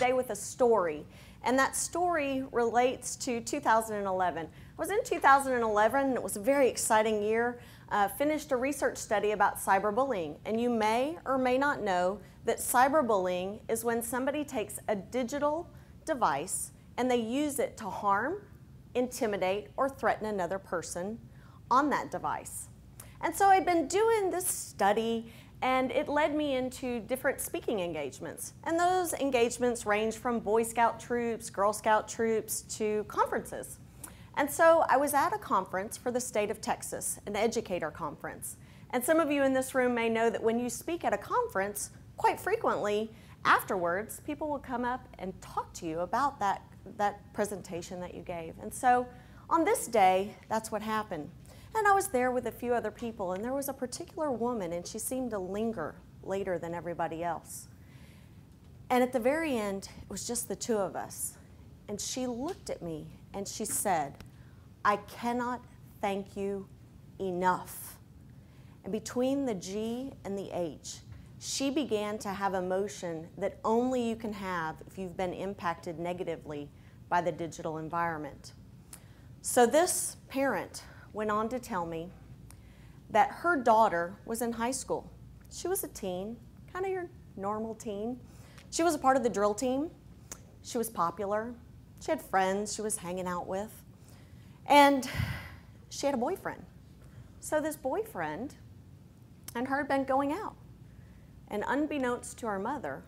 today with a story, and that story relates to 2011. I was in 2011, it was a very exciting year, finished a research study about cyberbullying, and you may or may not know that cyberbullying is when somebody takes a digital device and they use it to harm, intimidate, or threaten another person on that device. And so I'd been doing this study, and it led me into different speaking engagements. And those engagements range from Boy Scout troops, Girl Scout troops, to conferences. And so I was at a conference for the state of Texas, an educator conference. And some of you in this room may know that when you speak at a conference, quite frequently, afterwards, people will come up and talk to you about that presentation that you gave. And so on this day, that's what happened. And I was there with a few other people, and there was a particular woman, and she seemed to linger later than everybody else. And at the very end, it was just the two of us. And she looked at me, and she said, "I cannot thank you enough." And between the G and the H, she began to have emotion that only you can have if you've been impacted negatively by the digital environment. So this parent went on to tell me that her daughter was in high school. She was a teen, kind of your normal teen. She was a part of the drill team. She was popular. She had friends she was hanging out with. And she had a boyfriend. So this boyfriend and her had been going out. And unbeknownst to her mother,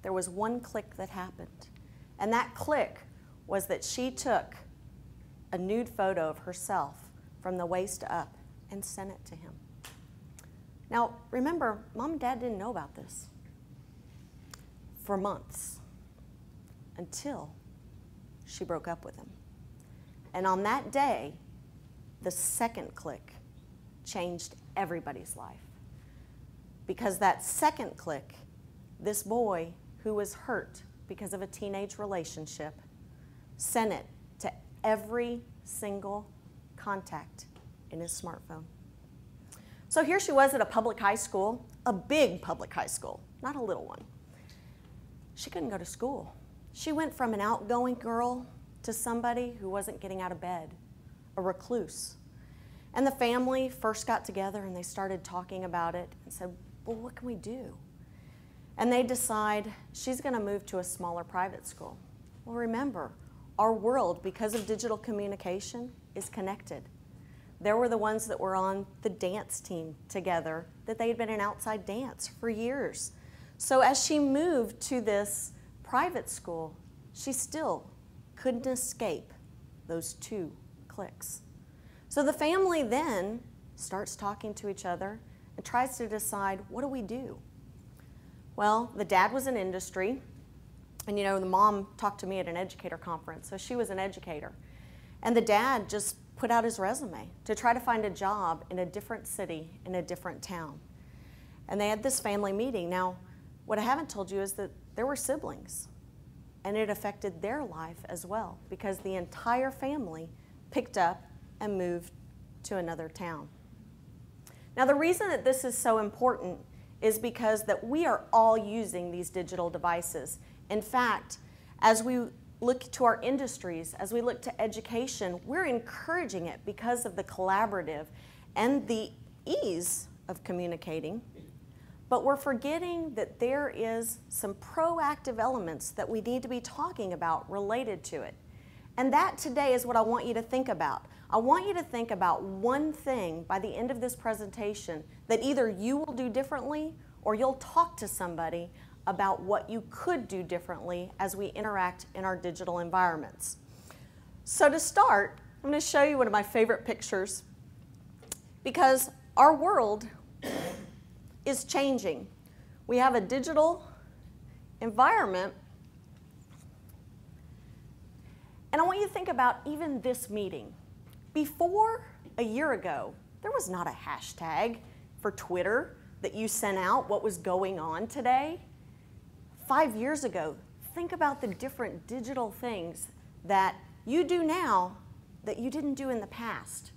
there was one click that happened. And that click was that she took a nude photo of herself from the waist up and sent it to him. Now, remember, Mom and Dad didn't know about this for months until she broke up with him. And on that day, the second click changed everybody's life. Because that second click, this boy who was hurt because of a teenage relationship sent it to every single contact in his smartphone. So here she was at a public high school, a big public high school, not a little one. She couldn't go to school. She went from an outgoing girl to somebody who wasn't getting out of bed, a recluse. And the family first got together and they started talking about it and said, "Well, what can we do?" And they decide she's going to move to a smaller private school. Well, remember, our world, because of digital communication, is connected. There were the ones that were on the dance team together, that they had been in outside dance for years. So as she moved to this private school, she still couldn't escape those two clicks. So the family then starts talking to each other and tries to decide, what do we do? Well, the dad was in industry, and you know, the mom talked to me at an educator conference, so she was an educator. And the dad just put out his resume to try to find a job in a different city, in a different town. And they had this family meeting. Now, what I haven't told you is that there were siblings, and it affected their life as well, because the entire family picked up and moved to another town. Now, the reason that this is so important is because that we are all using these digital devices. In fact, as we look to our industries, as we look to education, we're encouraging it because of the collaborative and the ease of communicating. But we're forgetting that there is some proactive elements that we need to be talking about related to it. And that today is what I want you to think about. I want you to think about one thing by the end of this presentation that either you will do differently or you'll talk to somebody about what you could do differently as we interact in our digital environments. So to start, I'm going to show you one of my favorite pictures, because our world is changing. We have a digital environment, and I want you to think about even this meeting. Before a year ago, there was not a hashtag for Twitter that you sent out what was going on today. 5 years ago, think about the different digital things that you do now that you didn't do in the past.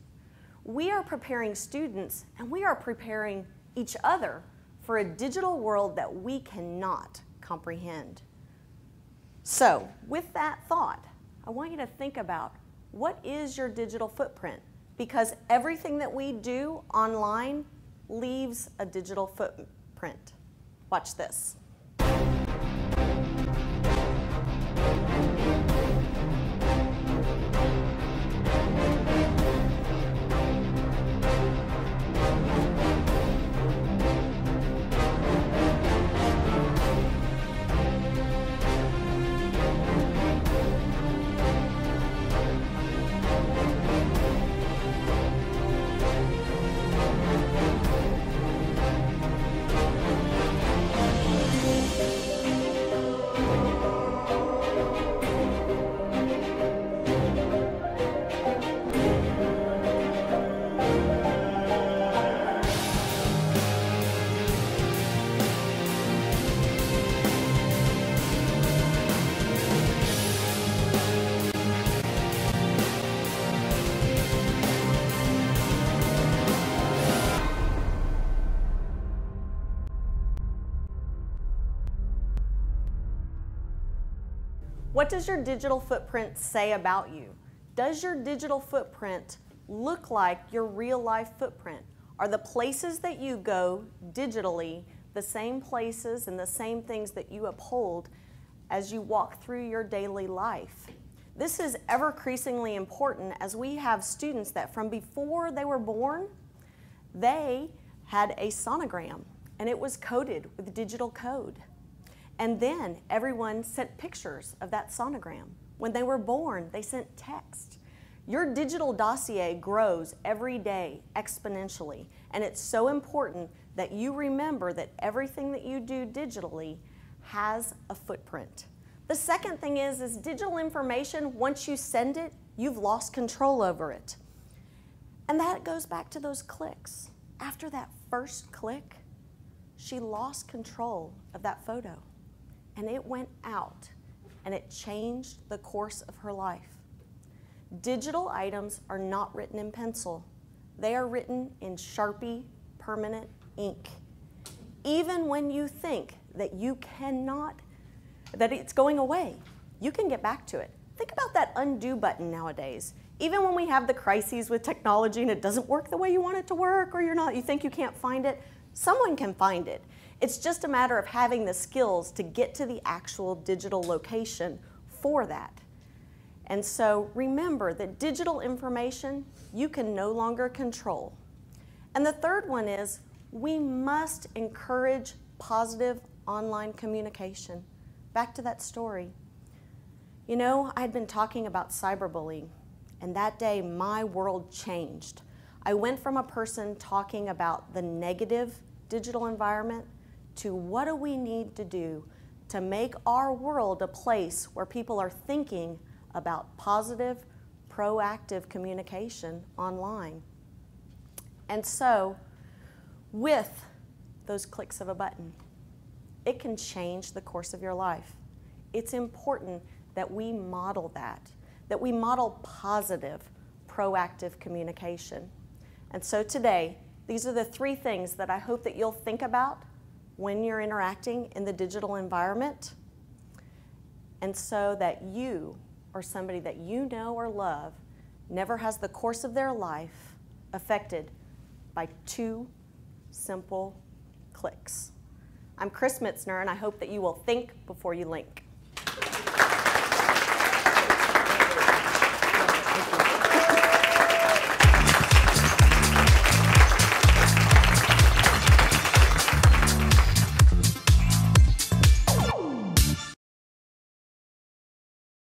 We are preparing students and we are preparing each other for a digital world that we cannot comprehend. So with that thought, I want you to think about what is your digital footprint? Because everything that we do online leaves a digital footprint. Watch this. What does your digital footprint say about you? Does your digital footprint look like your real life footprint? Are the places that you go digitally the same places and the same things that you uphold as you walk through your daily life? This is ever increasingly important as we have students that from before they were born, they had a sonogram and it was coded with digital code. And then everyone sent pictures of that sonogram. When they were born, they sent text. Your digital dossier grows every day exponentially, and it's so important that you remember that everything that you do digitally has a footprint. The second thing is digital information, once you send it, you've lost control over it. And that goes back to those clicks. After that first click, she lost control of that photo. And it went out, and it changed the course of her life. Digital items are not written in pencil. They are written in Sharpie permanent ink. Even when you think that you cannot, that it's going away, you can get back to it. Think about that undo button nowadays. Even when we have the crises with technology and it doesn't work the way you want it to work, or you think you can't find it, someone can find it. It's just a matter of having the skills to get to the actual digital location for that. And so remember that digital information you can no longer control. And the third one is we must encourage positive online communication. Back to that story. You know, I had been talking about cyberbullying, and that day my world changed. I went from a person talking about the negative digital environment to what do we need to do to make our world a place where people are thinking about positive, proactive communication online. And so, with those clicks of a button, it can change the course of your life. It's important that we model that we model positive, proactive communication. And so today, these are the three things that I hope that you'll think about when you're interacting in the digital environment, and so that you or somebody that you know or love never has the course of their life affected by two simple clicks. I'm Kris Mitzner, and I hope that you will think before you link.